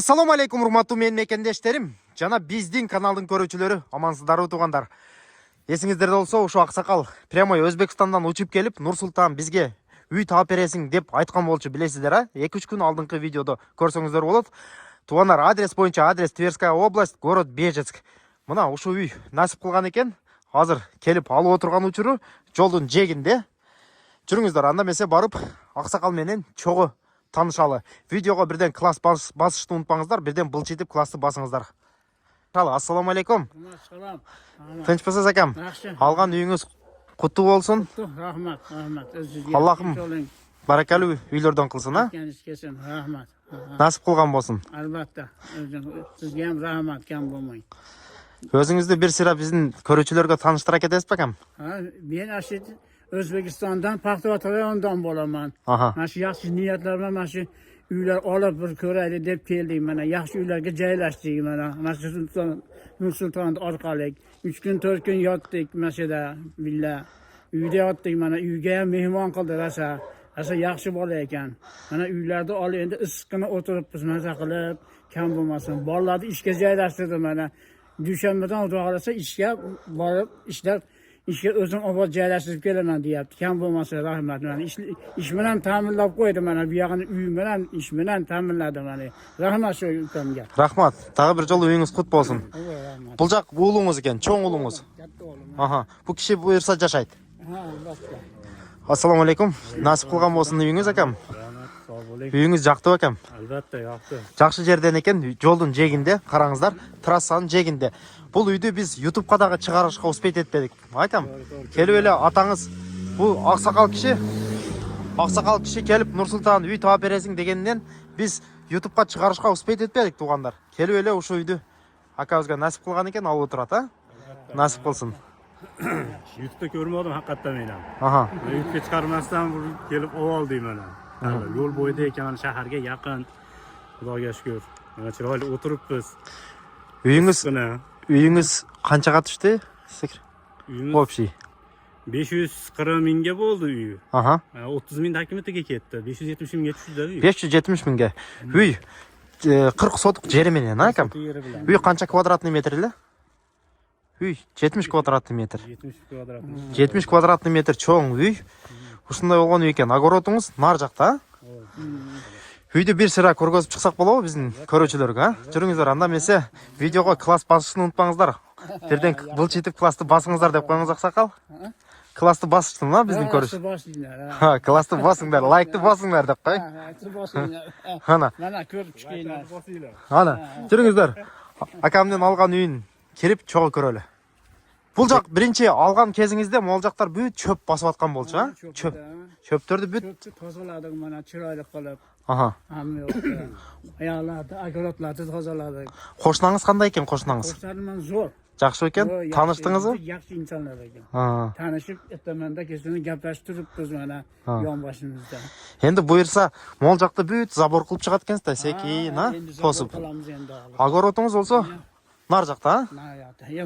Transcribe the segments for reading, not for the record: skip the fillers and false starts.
Ассаламу алейкум, урматтуу менин мекендештерим. Жана биздин каналдын көрүүчүлөрү, амансыздарбы туугандар. Эсиңиздерде болсо, ушу аксакал прямой Өзбекстандан учуп келип, Нур-Султан бизге үй таап бересиң деп айткан болчу, билесиздер, а? 2-3 күн алдыңкы видеодо көрсөңүздөр болот. Туугандар, адрес боюнча адрес Тверская область, город Бежецк. Мына ушу үй насип кылган экен. Азыр келип алып отурган учуру жолдун жээгинде. Жүрүңүздөр, анда эмесе барып аксакал менен чогуу танышалы. Видеого бирден класс басышты унутпаңыздар, бирден былчитип классты басыңыздар. Ассаламу алейкум. Салам. Тынчпысыз акам? Алган үйүңүз куттуу болсун. Рахмат, рахмат. Аллахым баракалуу үйлөрдөн кылсын, а? Рахмат. Насип кылган болсун. Албатта. Сизге ham рахмат, кем болмоң. Өзүңүздү бир сыйра биздин көрүүчүлөргө тааныштыра кетесизби акам? Мен Ашит Өзбекстандан, Paxtavod rayonidan bolaman. Mana shu yaxshi niyatlar bilan mana shu uylar olib bir ko'raylik deb keldik. Mana yaxshi uylarga joylashdik mana shu Nur-Sulton orqali 3 kun 4 kun yotdik mana shu yerda villa. Uyda yotdik, mana uyga ham mehmon qildi rasa. Rasa yaxshi bola ekan. Mana uylarda olib endi issiqqina o'tiribmiz, maza qilib, kam bo'lmasin. Bolalarni ishga joylashtirdim mana. Dushanbadan xudo xolasa ishga borib ishlar ishga o'zim obod joylashtirib kelaman deyapti. Kam bo'lmasa rahmat. Mana ish bilan ta'minlab qo'ydi, mana bu yog'ini uy bilan ish bilan ta'minladi mana. Rahmat shu ukamga. Rahmat. Tag'ı bir jolu uyuңуз кут болсун. Бул жак уулуңуз экен, чоң уулуңуз. Бу киши буйрса жашайт. Ассаламу алейкум. Насип кылган болсун үйүңүз акам. Үйүңүз жактыбы акам? Албатта, жакты. Жакшы жерден экен, жолдун жээгинде, караңыздар, трассанын жээгинде. Бул үйдү биз YouTube'га дагы чыгарышка успейт этпедик. Акам, келип эле атаңыз бул аксакал киши келип Нур-Султан үй таап бересиң дегенден биз YouTube'га чыгарышка успейт этпедик туугандар. Келип эле ушу үйдү акабызга насип кылган экен, алып отурат, а? Насип кылсын. YouTube'da көрмөдүм hakikaten менен. YouTube'ga чыгармастан келип алып мына. Yo'l bo'yida ekan, mana shaharga yaqin. Xudoga shukr. Mana chiroyli o'tiribmiz. Uyuңуз канчага түштү? Uyimiz Общий 540 mingga bo'ldi uy. 30 ming dokumentiga ketdi. 570 mingga tushdi uy. 570 mingga. Uy 40 соток жери менен, акам? Уй канча квадратный метр эле? Уй 70 квадратный метр. 70 квадратный метр чоң уй. Ушундай болгон үй экен. Огородуңуз нар жакта, а? Үйдү бир сыра көргөзүп чыксак болобу биздин көрүүчүлөргө, а? Жүрүңүздөр, анда эмесе видеого класс басышты унутпаңыздар. Бирден былчитип классты басыңыздар деп коюңуз аксакал. Классты басыштын, а, биздин көрүүчүлөр. Классты басыңдар, лайкты басыңдар деп кой. Ана көрүп чыккыйлар. Ана, жүрүңүздөр. Акамдын алган үйүн кирип чогуу көрөлү. Бул жак биринчи алган кезиңизде могул жактар бүт чөп басып аткан болчу, а? Чөптөрдү бүт тозаладык, мана чырайлык кылып. Hamma Аяларды, огородларды тозаладык. Кошунаңыз кандай экен, кошунаңыз? Кошунарым зор. Жакшы экен? Тааныштыңызбы? Жакшы инсандар экен. Таанышып, этеменде кесине гапдашып туруппуз мана yon башыбызда. Энди буйрса, могул жакты бүт забор кылып чыгат экенсиз да, секин, а? Тосуп. Огородуңуз болсо нар жакта, а?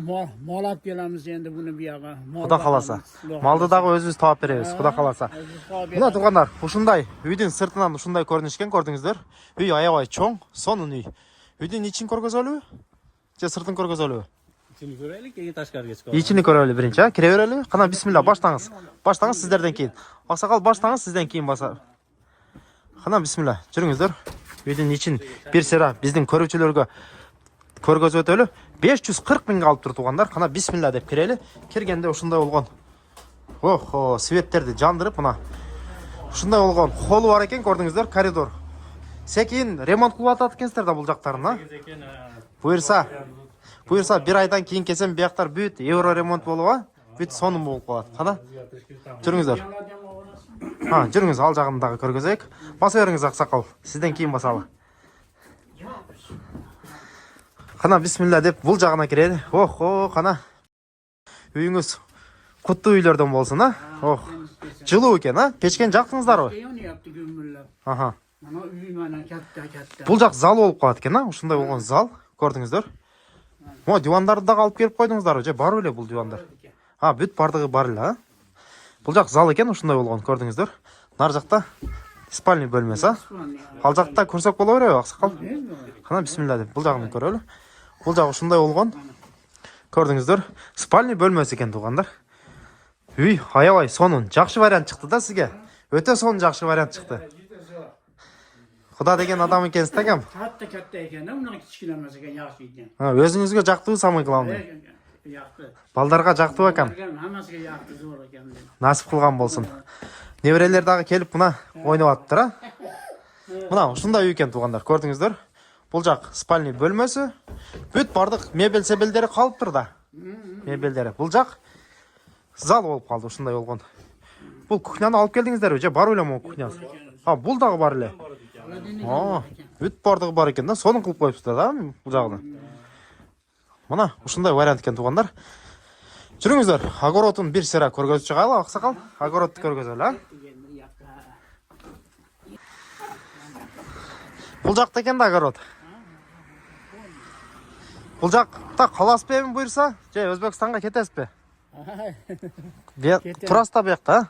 Мал алып келебиз энди буну бияга. Куда каласа. Малды дагы өзүбүз таап беребиз, куда каласа. Мына туугандар, ушундай үйдүн сыртынан ушундай көрүнүшкен, көрдүңүздөр. Үй аябай чоң, сонун үй. Үйдүн ичин көргөзөлүбү? Же сыртын көргөзөлүбү? İçini görelim, keyin tashqariga chiqamiz. İçini көрөлү биринчи, а? Кире берели. Кана бисмилла, баштаңыз. Баштаңыз сиздерден кийин. Аксакал баштаңыз, сизден кийин баса. Кана бисмилла, жүрүңүздөр. Үйдүн ичин бир сыра биздин көрүүчүлөргө көргөзүп өтөлү. 540 миңге алып тур туугандар. Кана бисмилла деп кирели. Киргенде ушундай болгон. Охо, светтерди жандырып мына. Ушундай болгон холу бар экен, көрдүңүздөр, коридор. Секин ремонт кылып атат экенсиздер да бул жактарын, а? Буйрса бир айдан кийин келсем, бияктар бүт евро ремонт болуп, а? Бүт сонун болуп калат. Кана? Жүрүңүздөр. Жүрүңүз, ал жагын дагы көргөзөйүк. Баса бериңиз аксакал. Сизден кийин басалы. Кана бисмилла деп бул жагына кирели. Охо, кана. Үйүңүз куттуу үйлөрдөн болсун, а? Ох. Жылуу экен, а? Печкен жактыңыздарбы? Мана үй мана катта. Бул жак зал болуп калат экен, а? Ушундай болгон зал, көрдүңүздөр. Дивандарды дагы алып келип койдуңуздарбы? Же бар беле бул дивандар? Бүт бардыгы бар эле, а? Бул жак зал экен, ушундай болгон, көрдүңүздөр. Нар жакта Спальный бөлмесі, ал жақта көрсек бола бере, ақсақал. Қана бисмилла деп, бұл жағын көрелі. Бұл жағы шындай олған. Көрдіңіздер, спальный бөлмесі екен туғандар. Үй, аябай, сонын жақшы вариант шықты да сізге. Өте сонын жақшы вариант шықты. Құда деген адам екенсіз тәкем. Қатты екен, мұның кішкенеміз екен, жақсы екен. Өзіңізге жақтығы самый главный. Балдарға жақтығы екен. Хамасыға жақты зор екен. Насып қылған болсын. Неврелердағы келіп мұна ойнап аттыр. Мұна ұшында үй екен туғандар, көрдіңіздер. Бұл жақ спальный бөлмесі. Бүт бардық мебелдері қалып тұр да. Мебелдері. Бұл жақ зал болып қалды, ұшындай олған. Бұл кухняны алып келдіңіздер, же бар ойлама кухнясы. Бұл дағы бар іле. Бүт бардығы бар екен да, соның қылып қойыпсыздар да, бұл жағына. Мұна ұшындай вариант екен туғандар. Жүріңіздер, огородын бір сера көргөз шығайлы, ақсақал. Огородты көргөз өлі, Бұл жақта екен да огород. Бұл жақта қалас беймін бұйырса, же Өзбекстанға кетесіз бе? Тұрасы да бейіқті,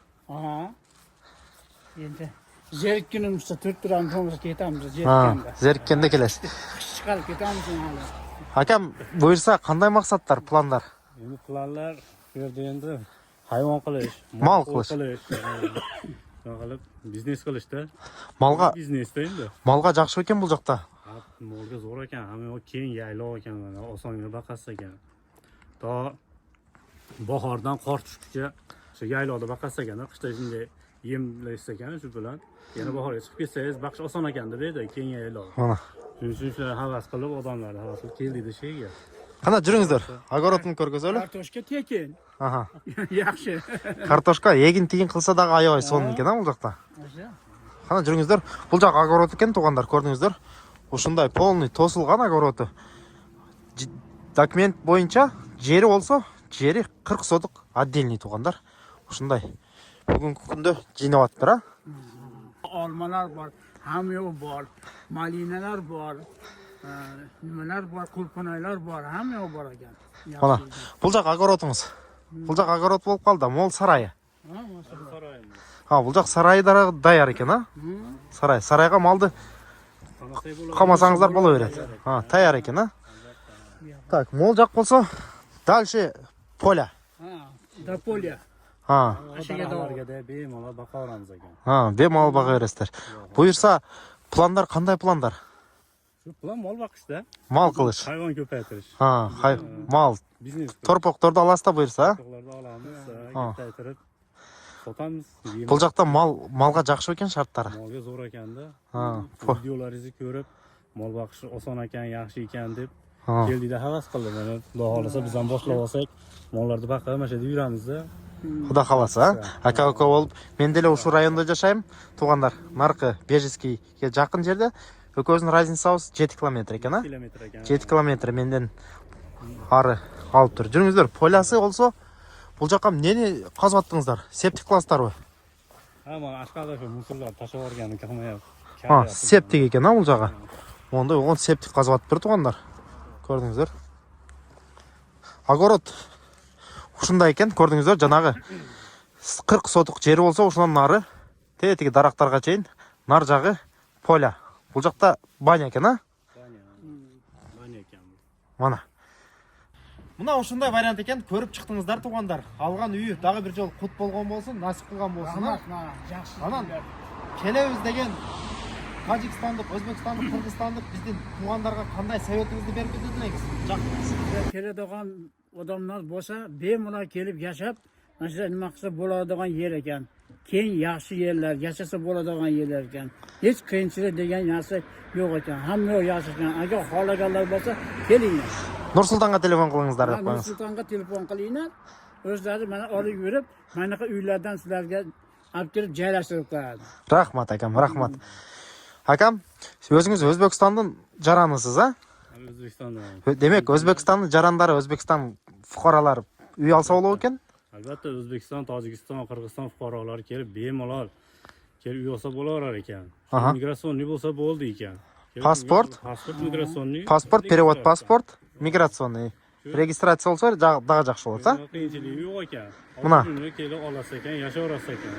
Енді зеріккенімізді түрт тұрам соңыз кетамыз, зеріккенді. Зеріккенде келесіз. Шығалып кетамыз алы. Акам, бұйырса қандай мақсаттар, пландар? Енді планлар көрді енді хайван қылыш, мал қылыш, бизнес қылышты. Малға Бизнесті енді. Малға жақшы екен бұл жақта. Малға зор екен, о кең яйлау екен, осаңға бақасы екен. Та bahordan qor tushguncha shu yaylovda baqasa ekan, qishda shunday yemlaysiz ekan, shu bilan yana bahorga chiqib ketsangiz baqish oson ekan deb edi, keng yaylov. Shuning uchun shular havas qilib, odamlar havas qilib keldi sheyga. Qana juringizlar, огородni ko'rgazali. Kartoshka tekin. Yaxshi. Kartoshka egin tiyin qilsa da ayoy son ekan bu yoqda. Qana juringizlar, bu yoq огород ekan to'g'anlar, ko'rdingizlar. O'shunday полный to'silgan огороды. Dokument bo'yicha jeri olsa жері 40 сотық отдельный туғандар. Ошындай. Бүгінгі күнде жинап аттыр. Алмалар бар, хамё бар, малиналар бар, nimalar бар, qulqonaylar бар, hamma бар ekan. Mana, бұл жақ огородыңыз. Бұл жақ огород болып қалды, мол сарайы. Бұл жақ сарайы даяр екен, Сарай. Сарайға малды қамасаңыздар бола береді. Таяр екен, Так, мол жақ болса, дальше Поля. До поля. Ашыгадаларга да бемал бака барамыз экен. Бемал бака бересиздер. Буйырса, пландар кандай пландар? Шу план мал бакышта. Мал кылыш. Хайван көпөйтүрүш. Мал. Бизнес. Торпокторду аласыз да буйырса, Торпокторду аламыз, көпөйтүрүп сатамыз. Бул жакта малга жакшы экен шарттары. Малга зор экен да. Видеоларыңызды көрүп, мал бакыш осон экен, жакшы экен деп келди да havas qildi. Mana Xudo xolasa biz ham boshlab olsak, mollarni baqib mana shu yerda yuramiz-da. Xudo xolasa, aka-uka bo'lib, men деле ушу районда жашайм. Тугандар, наркы Бежецкийге жакын жерде. Экөөбүздүн разницабыз 7 километр экен, 7 километр менден ары алып тур. Жүрүңүздөр, полясы болсо, бул жакка эмнени казып аттыңыздар? Септик кыласыздарбы? Мана ашкада ошо мусорлар ташып барганы калмай. Септик экен, бул жагы. Онда огон септик казып аттыр тугандар. Көрдіңіздер. Огород ушундай екен, көрдіңіздер, жанагы 40 сотық жері болса, ушунан нары тетеги дарактарга чейин нар жагы поля. Бул жакта баня екен, Баня екен. Мана. Мына ушундай вариант екен, көрүп чыктыңыздар тугандар. Алган үйү дагы бир жол кут болгон болсун, насип кылган болсун. Анан келебиз деген Тажикстандық, Өзбекстандық, Қырғызстандық бізден туғандарға қандай советіңізді беріп кетедіңіз? Жақсы. Келедіған адамдар болса, бемұна келіп яшап, мәселе нема қылса боладыған ер екен. Кең yaxshi yerlar, yashasa bo'ladigan yerlar ekan. Hech qiyinchilik degan narsa yo'q ekan. Hamma yaxshi ekan. Agar xohlaganlar bo'lsa, kelinglar. Nursultonga telefon qilingizlar deb qo'yamiz. Nursultonga telefon qilinglar. O'zlari mana olib yurib, manaqa uylardan sizlarga olib kelib joylashtirib qo'yadi. Rahmat akam, rahmat. Akam, өзіңіз Өзбекстандың жаранысыз, Өзбекстандан. Демек, Өзбекстанның жарандары, Өзбекстан fuqaralari үй алса болу екен? Albatta O'zbekiston, Tojikiston, Qirg'iziston fuqarolari kelib bemalol kelib uy olsa bo'laverar ekan. Migratsionniy bo'lsa bo'ldi ekan. Pasport, migratsionniy. Pasport, перевод pasport, migratsionniy. Registratsiya bo'lsa, daha yaxshi bo'lsa. Qiyinchiligi yo'q ekan. Mana kelib olasiz ekan, yashayverasiz ekan.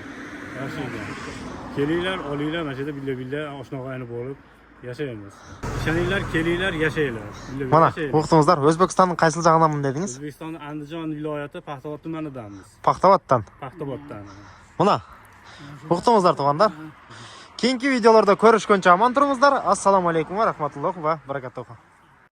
yaxshi ekan. Kelinglar, olinglar, mana shu yerda billa oshna og'ayni bo'lib yashaymiz. Ishoninglar, kelinglar, yashaylar. Mana uqdingizlar, O'zbekistonning qaysi jag'idanman dedingiz? O'zbekistonning Andijon viloyati Paxtavod tumanidamiz. Paxtavoddan. Paxtavoddan. Mana uqdingizlar tug'anlar. Keyingi videolarda ko'rishguncha omon turingizlar. Assalomu alaykum va rahmatullohi va barakatuh.